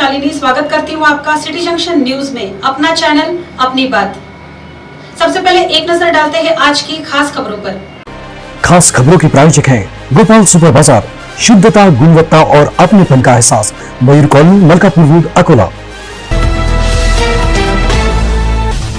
शालिनी स्वागत करती हूँ आपका सिटी जंक्शन न्यूज में, अपना चैनल अपनी बात। सबसे पहले एक नजर डालते हैं आज की खास खबरों पर। खास खबरों की प्रायोजक है गोपाल सुपर बाजार, शुद्धता, गुणवत्ता और अपनेपन का एहसास, Mayur colony, Malkapur road, Akola.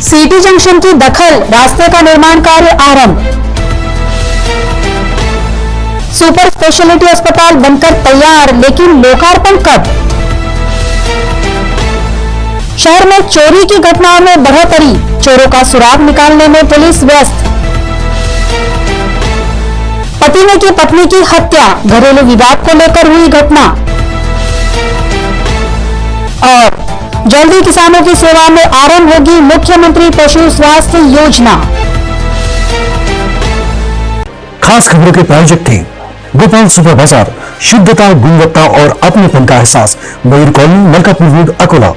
City junction की दखल, रास्ते का निर्माण कार्य आरंभ। सुपर स्पेशलिटी अस्पताल बनकर तैयार, लेकिन लोकार्पण कब? शहर में चोरी की घटनाओं में बढ़ोतरी, चोरों का सुराग निकालने में पुलिस व्यस्त। पति ने की पत्नी की हत्या, घरेलू विवाद को लेकर हुई घटना। और जल्दी किसानों की सेवा में आरंभ होगी मुख्यमंत्री पशु स्वास्थ्य योजना। खास खबरों के प्रायोजक थे गोपाल सुपर बाजार, शुद्धता, गुणवत्ता और अपनेपन का एहसास, मयूर कॉलोनी, मलकापुर रोड, अकोला।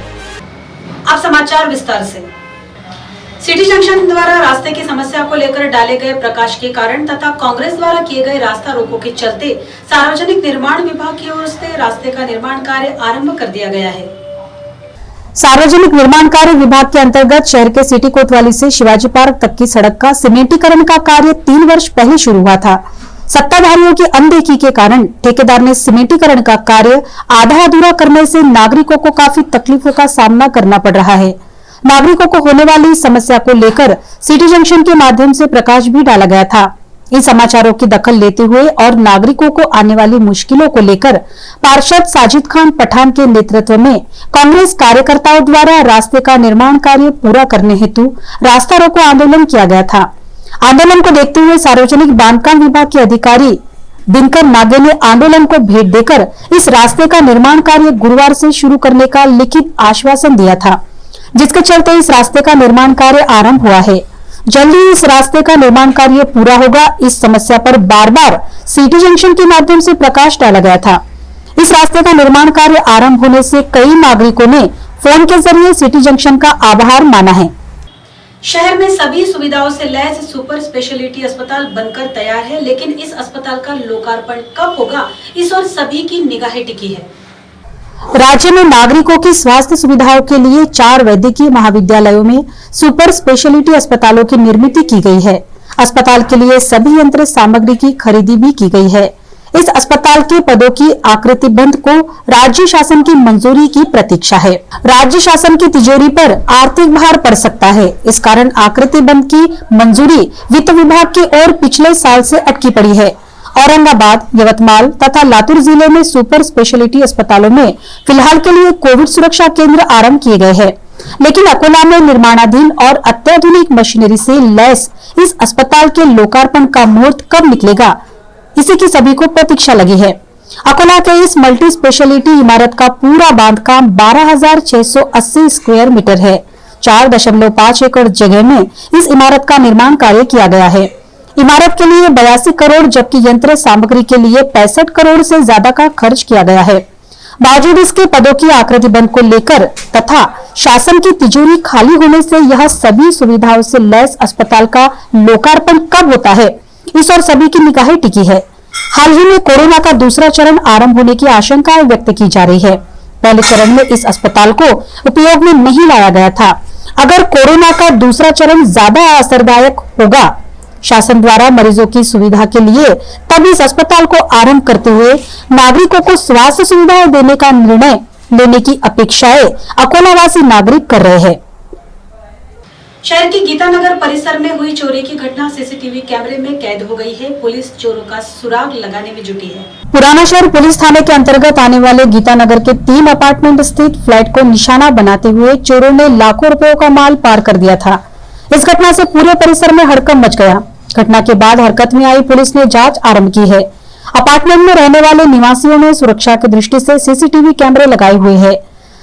अब समाचार विस्तार से। सिटी जंक्शन द्वारा रास्ते की समस्या को लेकर डाले गए प्रकाश के कारण तथा कांग्रेस द्वारा किए गए रास्ता रोको के चलते सार्वजनिक निर्माण विभाग की ओर से रास्ते का निर्माण कार्य आरंभ कर दिया गया है। सार्वजनिक निर्माण कार्य विभाग के अंतर्गत शहर के सिटी कोतवाली से शिवाजी पार्क तक की सड़क का सीमेंटीकरण का कार्य 3 वर्ष पहले शुरू हुआ था। सत्ताधारियों की अनदेखी के कारण ठेकेदार ने सीमेंटीकरण का कार्य आधा अधूरा करने से नागरिकों को काफी तकलीफों का सामना करना पड़ रहा है। नागरिकों को होने वाली समस्या को लेकर सिटी जंक्शन के माध्यम से प्रकाश भी डाला गया था। इन समाचारों की दखल लेते हुए और नागरिकों को आने वाली मुश्किलों को लेकर पार्षद साजिद खान पठान के नेतृत्व में कांग्रेस कार्यकर्ताओं द्वारा रास्ते का निर्माण कार्य पूरा करने हेतु रास्ता रोको आंदोलन किया गया था। आंदोलन को देखते हुए सार्वजनिक बांधकाम विभाग के अधिकारी दिनकर नागे ने आंदोलन को भेंट देकर इस रास्ते का निर्माण कार्य गुरुवार से शुरू करने का लिखित आश्वासन दिया था, जिसके चलते इस रास्ते का निर्माण कार्य आरंभ हुआ है। जल्दी इस रास्ते का निर्माण कार्य पूरा होगा। इस समस्या पर बार बार सिटी जंक्शन के माध्यम से प्रकाश डाला गया था। इस रास्ते का निर्माण कार्य आरंभ होने से कई नागरिकों ने फोन के जरिए सिटी जंक्शन का आभार माना है। शहर में सभी सुविधाओं से लैस सुपर स्पेशलिटी अस्पताल बनकर तैयार है, लेकिन इस अस्पताल का लोकार्पण कब होगा, इस ओर सभी की निगाहें टिकी है। राज्य में नागरिकों की स्वास्थ्य सुविधाओं के लिए 4 वैद्यकीय महाविद्यालयों में सुपर स्पेशलिटी अस्पतालों की निर्मित की गई है। अस्पताल के लिए सभी यंत्र सामग्री की खरीदी भी की गई है। इस अस्पताल के पदों की आकृति बंद को राज्य शासन की मंजूरी की प्रतीक्षा है। राज्य शासन की तिजोरी पर आर्थिक भार पड़ सकता है, इस कारण आकृति बंद की मंजूरी वित्त विभाग की ओर पिछले साल से अटकी पड़ी है। औरंगाबाद, यवतमाल तथा लातूर जिले में सुपर स्पेशलिटी अस्पतालों में फिलहाल के लिए कोविड सुरक्षा केंद्र आरंभ किए गए हैं, लेकिन अकोला में निर्माणाधीन और अत्याधुनिक मशीनरी से लैस इस अस्पताल के लोकार्पण का मुहूर्त कब निकलेगा, इसी की सभी को प्रतीक्षा लगी है। अकोला के इस मल्टी स्पेशलिटी इमारत का पूरा बांधकाम 12,680 स्क्वायर मीटर है। 4.5 एकड़ जगह में इस इमारत का निर्माण कार्य किया गया है। इमारत के लिए 82 करोड़ जबकि यंत्र सामग्री के लिए 65 करोड़ से ज्यादा का खर्च किया गया है। बावजूद इसके पदों की आकृति बंद को लेकर तथा शासन की तिजोरी खाली होने से यह सभी सुविधाओं से लैस अस्पताल का लोकार्पण कब होता है, इस और सभी की निगाहें टिकी है। हाल ही में कोरोना का दूसरा चरण आरंभ होने की आशंकाएं व्यक्त की जा रही है। पहले चरण में इस अस्पताल को उपयोग में नहीं लाया गया था। अगर कोरोना का दूसरा चरण ज्यादा असरदायक होगा शासन द्वारा मरीजों की सुविधा के लिए, तब इस अस्पताल को आरंभ करते हुए नागरिकों को स्वास्थ्य सुविधाएं देने का निर्णय लेने की अपेक्षाएं अकोलावासी नागरिक कर रहे हैं। शहर की गीतानगर परिसर में हुई चोरी की घटना सीसीटीवी कैमरे में कैद हो गई है। पुलिस चोरों का सुराग लगाने में जुटी है। पुराना शहर पुलिस थाने के अंतर्गत आने वाले गीतानगर के 3 अपार्टमेंट स्थित फ्लैट को निशाना बनाते हुए चोरों ने लाखों रुपयों का माल पार कर दिया था। इस घटना से पूरे परिसर में हड़कंप मच गया। घटना के बाद हरकत में आई पुलिस ने जांच आरंभ की है। अपार्टमेंट में रहने वाले निवासियों ने सुरक्षा की दृष्टि से सीसीटीवी कैमरे लगाए हुए हैं।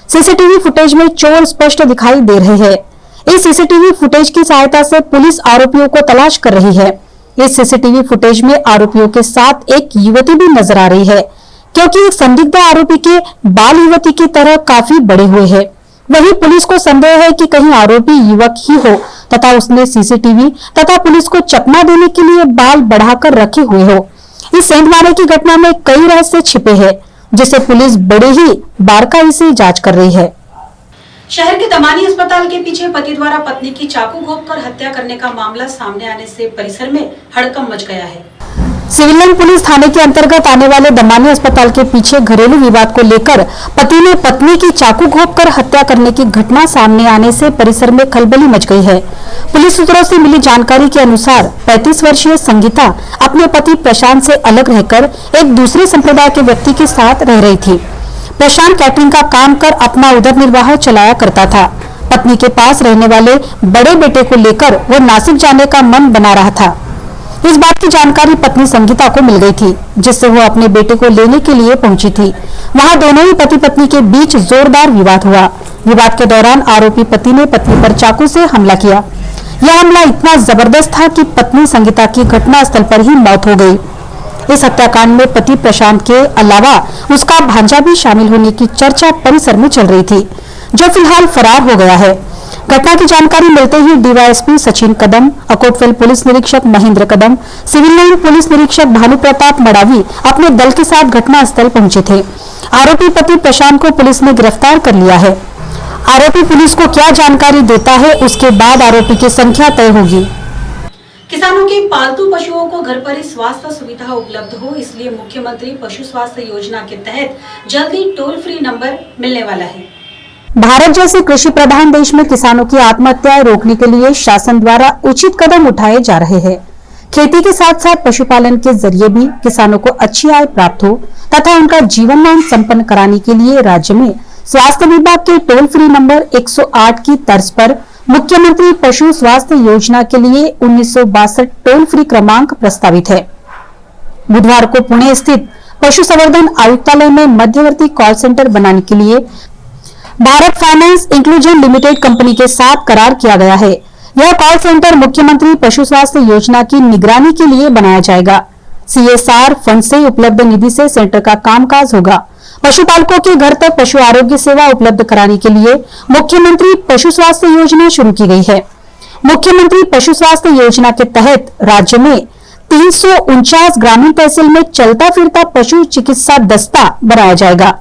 सीसीटीवी फुटेज में चोर स्पष्ट दिखाई दे रहे हैं। इस सीसीटीवी फुटेज की सहायता से पुलिस आरोपियों को तलाश कर रही है। इस सीसीटीवी फुटेज में आरोपियों के साथ एक युवती भी नजर आ रही है, क्योंकि एक संदिग्ध आरोपी के बाल युवती की तरह काफी बड़े हुए हैं। वहीं पुलिस को संदेह है कि कहीं आरोपी युवक ही हो तथा उसने सीसीटीवी तथा पुलिस को चकमा देने के लिए बाल बढ़ाकर रखे हुए हो। इस सेंध मारे की घटना में कई रहस्य छिपे हैं। जिसे पुलिस बड़े ही बारकाई से जांच कर रही है। शहर के दमानी अस्पताल के पीछे पति द्वारा पत्नी की चाकू घोंपकर हत्या करने का मामला सामने आने से परिसर में हड़कंप मच गया है। सिविल लाइन पुलिस थाने के अंतर्गत आने वाले दमानी अस्पताल के पीछे घरेलू विवाद को लेकर पति ने पत्नी की चाकू घोंपकर हत्या करने की घटना सामने आने से परिसर में खलबली मच गई है। पुलिस सूत्रों से मिली जानकारी के अनुसार 35 वर्षीय संगीता अपने पति प्रशांत से अलग रहकर एक दूसरे संप्रदाय के व्यक्ति के साथ रह रही थी। प्रशांत कैटरिंग का काम कर अपना उदर निर्वाह चलाया करता था। पत्नी के पास रहने वाले बड़े बेटे को लेकर वो नासिक जाने का मन बना रहा था। इस बात की जानकारी पत्नी संगीता को मिल गई थी, जिससे वो अपने बेटे को लेने के लिए पहुंची थी। वहां दोनों ही पति पत्नी के बीच जोरदार विवाद हुआ। विवाद के दौरान आरोपी पति ने पत्नी पर चाकू से हमला किया। यह हमला इतना जबरदस्त था कि पत्नी संगीता की घटनास्थल पर ही मौत हो गई। इस हत्याकांड में पति प्रशांत के अलावा उसका भांजा भी शामिल होने की चर्चा परिसर में चल रही थी, जो फिलहाल फरार हो गया है। घटना की जानकारी मिलते ही डीवाईएसपी सचिन कदम, अकोटफिल पुलिस निरीक्षक महेंद्र कदम, सिविल लाइन पुलिस निरीक्षक भानु प्रताप मडावी अपने दल के साथ घटनास्थल पहुंचे थे। आरोपी पति प्रशांत को पुलिस ने गिरफ्तार कर लिया है। आरोपी पुलिस को क्या जानकारी देता है, उसके बाद आरोपी की संख्या तय होगी। किसानों के पालतू पशुओं को घर पर ही स्वास्थ्य सुविधा उपलब्ध हो, इसलिए मुख्यमंत्री पशु स्वास्थ्य योजना के तहत जल्दी टोल फ्री नंबर मिलने वाला है। भारत जैसे कृषि प्रधान देश में किसानों की आत्महत्याएं रोकने के लिए शासन द्वारा उचित कदम उठाए जा रहे हैं। खेती के साथ साथ पशुपालन के जरिए भी किसानों को अच्छी आय प्राप्त हो तथा उनका जीवनमान संपन्न कराने के लिए राज्य में स्वास्थ्य विभाग के टोल फ्री नंबर 108 की तर्ज पर मुख्यमंत्री पशु स्वास्थ्य योजना के लिए 1962 टोल फ्री क्रमांक प्रस्तावित है। बुधवार को पुणे स्थित पशु संवर्धन आयुक्तालय में मध्यवर्ती कॉल सेंटर बनाने के लिए Bharat finance inclusion limited company के साथ करार किया गया है। यह कॉल सेंटर मुख्यमंत्री पशु स्वास्थ्य योजना की निगरानी के लिए बनाया जाएगा। CSR फंड से उपलब्ध निधि से सेंटर का कामकाज होगा। पशुपालकों के घर तक पशु आरोग्य सेवा उपलब्ध कराने के लिए मुख्यमंत्री पशु स्वास्थ्य योजना शुरू की गई है। मुख्यमंत्री पशु स्वास्थ्य योजना के तहत राज्य में 349 ग्रामीण तहसील में चलता फिरता पशु चिकित्सा दस्ता बनाया जाएगा,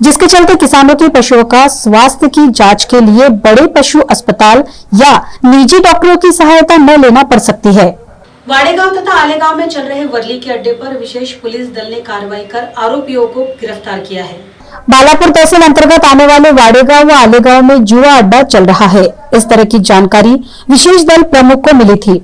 जिसके चलते किसानों के पशुओं का स्वास्थ्य की जांच के लिए बड़े पशु अस्पताल या निजी डॉक्टरों की सहायता न लेना पड़ सकती है। वाडेगांव तथा आलेगांव में चल रहे वर्ली के अड्डे पर विशेष पुलिस दल ने कार्रवाई कर आरोपियों को गिरफ्तार किया है। बालापुर तहसील अंतर्गत आने वाले वाडेगांव व आलेगांव में जुआ अड्डा चल रहा है। इस तरह की जानकारी विशेष दल प्रमुख को मिली थी।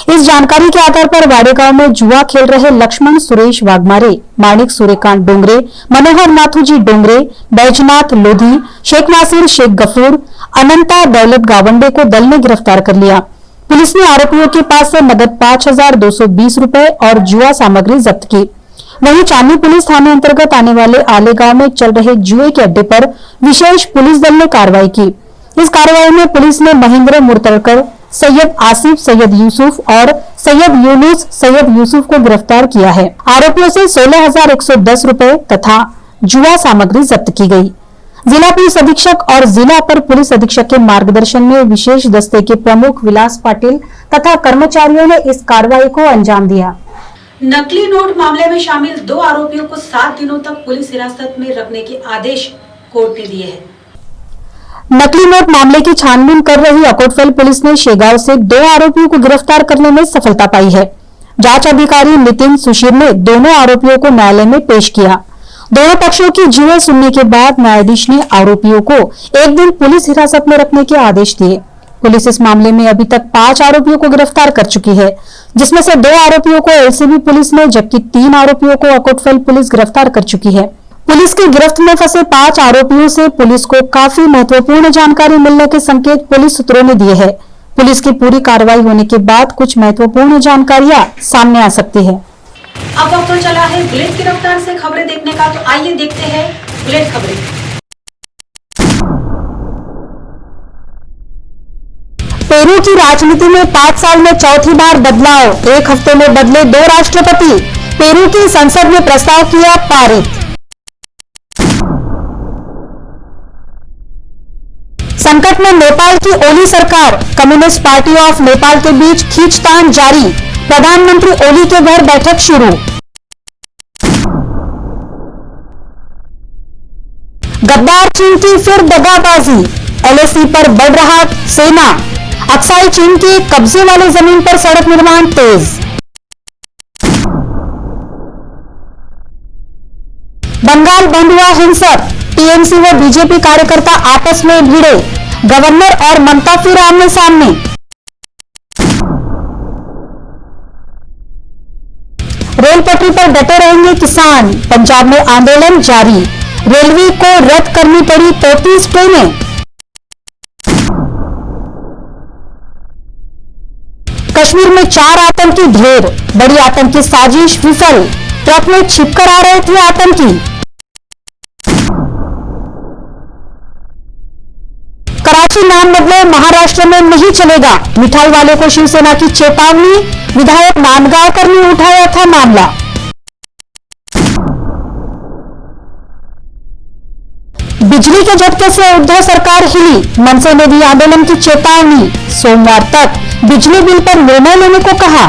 इस जानकारी के आधार पर वाडेगांव में जुआ खेल रहे लक्ष्मण सुरेश वाघमारे, माणिक सूर्यकांत डोंगरे, मनोहर नाथूजी डोंगरे, बैजनाथ लोधी, शेख नासिर शेख गफूर, अनंता दौलत गावंडे को दल ने गिरफ्तार कर लिया। पुलिस ने आरोपियों के पास से नगद 5,220 रुपए और जुआ सामग्री जब्त की। वहीं चांदनी पुलिस थाने अंतर्गत आने वाले आलेगांव में चल रहे जुए के अड्डे पर विशेष पुलिस दल ने कार्रवाई की। इस कार्रवाई में पुलिस ने महेंद्र मुर्तलकर, सैयद आसिफ सैयद यूसुफ और सैयद यूनुस सैयद यूसुफ को गिरफ्तार किया है। आरोपियों से 16,110 रुपए तथा जुआ सामग्री जब्त की गई। जिला पुलिस अधीक्षक और जिला अपर पुलिस अधीक्षक के मार्गदर्शन में विशेष दस्ते के प्रमुख विलास पाटिल तथा कर्मचारियों ने इस कार्रवाई को अंजाम दिया। नकली नोट मामले में शामिल 2 आरोपियों को 7 दिनों तक पुलिस हिरासत में रखने के आदेश कोर्ट ने दिए हैं। नकली नोट मामले की छानबीन कर रही अकोटफिल पुलिस ने शेगांव से 2 आरोपियों को गिरफ्तार करने में सफलता पाई है। जांच अधिकारी नितिन सुशीर ने दोनों आरोपियों को न्यायालय में पेश किया। दोनों पक्षों की जुए सुनने के बाद न्यायाधीश ने आरोपियों को 1 दिन पुलिस हिरासत में रखने के आदेश दिए। पुलिस इस मामले में अभी तक 5 आरोपियों को गिरफ्तार कर चुकी है, जिसमें से 2 आरोपियों को एलसीबी पुलिस ने जबकि 3 आरोपियों को अकोटफिल पुलिस गिरफ्तार कर चुकी है। पुलिस की गिरफ्त में फंसे 5 आरोपियों से पुलिस को काफी महत्वपूर्ण जानकारी मिलने के संकेत पुलिस सूत्रों ने दिए हैं। पुलिस की पूरी कार्रवाई होने के बाद कुछ महत्वपूर्ण जानकारियां सामने आ सकती है। अब वक्त तो चला है बुलेट की रफ्तार से खबरें देखने का, तो आइए देखते हैं बुलेट खबरें। पेरू की राजनीति में 5 साल में चौथी बार बदलाव, 1 हफ्ते में बदले 2 राष्ट्रपति। पेरू की संसद ने प्रस्ताव किया पारित। संकट में नेपाल की ओली सरकार, कम्युनिस्ट पार्टी ऑफ नेपाल के बीच खींचतान जारी। प्रधानमंत्री ओली के घर बैठक शुरू। गद्दार चीन की फिर दगाबाजी, एलएसी पर बढ़ रहा सेना, अक्साई चीन के कब्जे वाले जमीन पर सड़क निर्माण तेज। बंगाल बंद हुआ हिंसक, टीएमसी व बीजेपी कार्यकर्ता आपस में भिड़े, गवर्नर और ममता फिर आमने सामने। रेल पटरी पर डटे रहेंगे किसान, पंजाब में आंदोलन जारी, रेलवे को रद्द करनी पड़ी 33 ट्रेनें। कश्मीर में 4 आतंकी ढेर, बड़ी आतंकी साजिश विफल, ट्रक में छिपकर आ रहे थे आतंकी। कराची नाम बदले महाराष्ट्र में नहीं चलेगा, मिठाई वाले को शिवसेना की चेतावनी, विधायक नांदगांवकर ने उठाया था मामला। बिजली के झटके से उद्धव सरकार हिली, मनसे ने दी आंदोलन की चेतावनी, सोमवार तक बिजली बिल पर निर्णय लेने को कहा।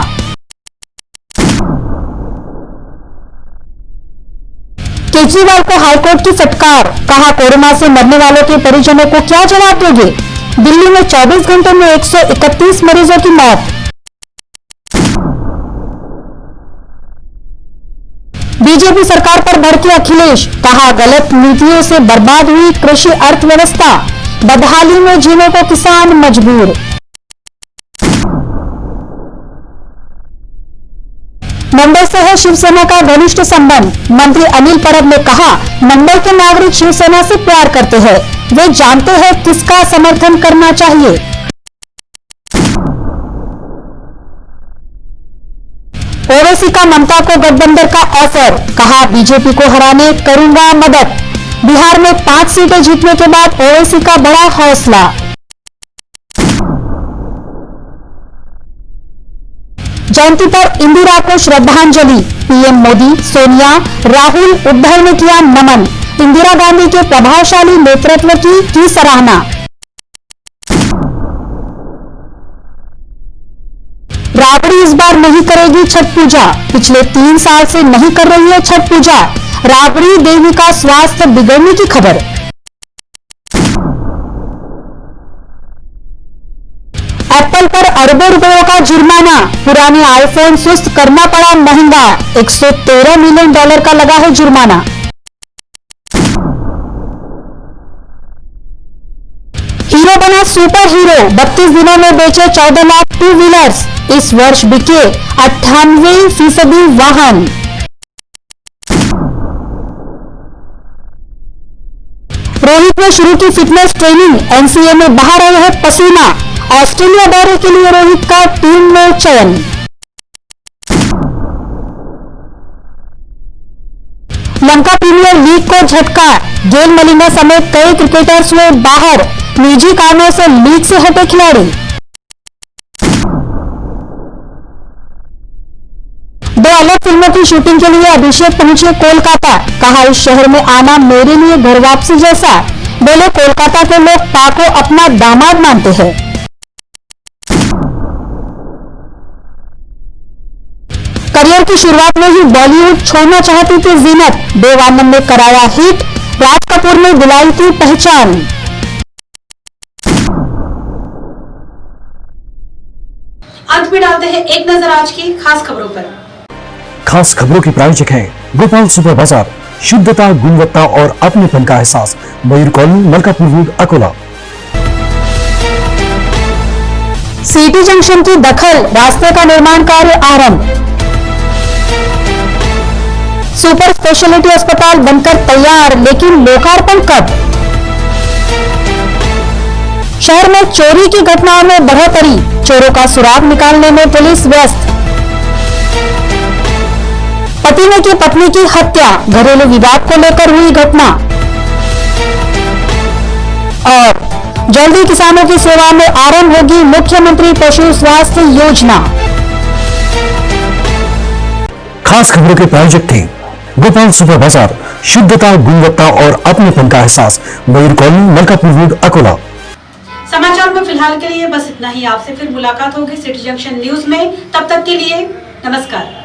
केजरीवाल को हाईकोर्ट की फटकार, कहा कोरोना से मरने वालों के परिजनों को क्या जवाब दोगे। दिल्ली में 24 घंटों में 131 मरीजों की मौत। बीजेपी सरकार पर भड़के अखिलेश, कहा गलत नीतियों से बर्बाद हुई कृषि अर्थव्यवस्था, बदहाली में जीने को किसान मजबूर। मुंबई से है शिवसेना का घनिष्ठ संबंध, मंत्री अनिल परब ने कहा मुंबई के नागरिक शिवसेना से प्यार करते हैं, वे जानते हैं किसका समर्थन करना चाहिए। ओवैसी का ममता को गठबंधन का ऑफर, कहा बीजेपी को हराने करूंगा मदद। बिहार में 5 सीटें जीतने के बाद ओवैसी का बड़ा हौसला। जयंती पर इंदिरा को श्रद्धांजलि, पीएम मोदी, सोनिया, राहुल, उद्धव ने किया नमन, इंदिरा गांधी के प्रभावशाली नेतृत्व की सराहना। राबड़ी इस बार नहीं करेगी छठ पूजा, पिछले 3 साल से नहीं कर रही है छठ पूजा, राबड़ी देवी का स्वास्थ्य बिगड़ने की खबर। एप्पल पर अरबों रुपयों का जुर्माना, पुराने आईफोन सुस्त करना पड़ा महंगा, $113 मिलियन का लगा है जुर्माना। हीरो बना सुपर हीरो, 32 दिनों में बेचे 14 लाख 2 व्हीलर्स, इस वर्ष बिके 98% वाहन। रोहित ने शुरू की फिटनेस ट्रेनिंग, एनसीए में बहा रहे हैं पसीना, ऑस्ट्रेलिया दौरे के लिए रोहित का टीम में चयन। लंका प्रीमियर लीग को झटका, गेल मलिंगा समेत कई क्रिकेटर्स हुए बाहर, निजी कारणों से लीग से हटे खिलाड़ी। 2 अलग फिल्मों की शूटिंग के लिए अभिषेक पहुंचे कोलकाता, कहा इस शहर में आना मेरे लिए घर वापसी जैसा, बोले कोलकाता के लोग पा को अपना दामाद मानते हैं। करियर की शुरुआत में ही बॉलीवुड छोड़ना चाहती थी जीनत, देव आनंद ने कराया हिट, राज कपूर ने दिलाई थी पहचान। अंत में डालते हैं एक नजर आज की खास खबरों पर। खास खबरों के प्रायोजक हैं गोपाल सुपर बाजार, शुद्धता, गुणवत्ता और अपनेपन का एहसास, Mayur colony, Malkapur road, Akola. City junction की दखल, रास्ते का निर्माण कार्य आरंभ। सुपर स्पेशलिटी अस्पताल बनकर तैयार, लेकिन लोकार्पण कब। शहर में चोरी की घटनाओं में बढ़ोतरी, चोरों का सुराग निकालने में पुलिस व्यस्त। पति ने की पत्नी की हत्या, घरेलू विवाद को लेकर हुई घटना। और जल्दी किसानों की सेवा में आरंभ होगी मुख्यमंत्री पशु स्वास्थ्य योजना। खास खबरों के प्रायोजक थे गोपाल सुपर बाजार, शुद्धता, गुणवत्ता और अपनेपन का एहसास, मयूर कॉलोनी, मलकापुर रोड, अकोला। समाचार में फिलहाल के लिए बस इतना ही। आपसे फिर मुलाकात होगी सिटी जंक्शन न्यूज में, तब तक के लिए नमस्कार।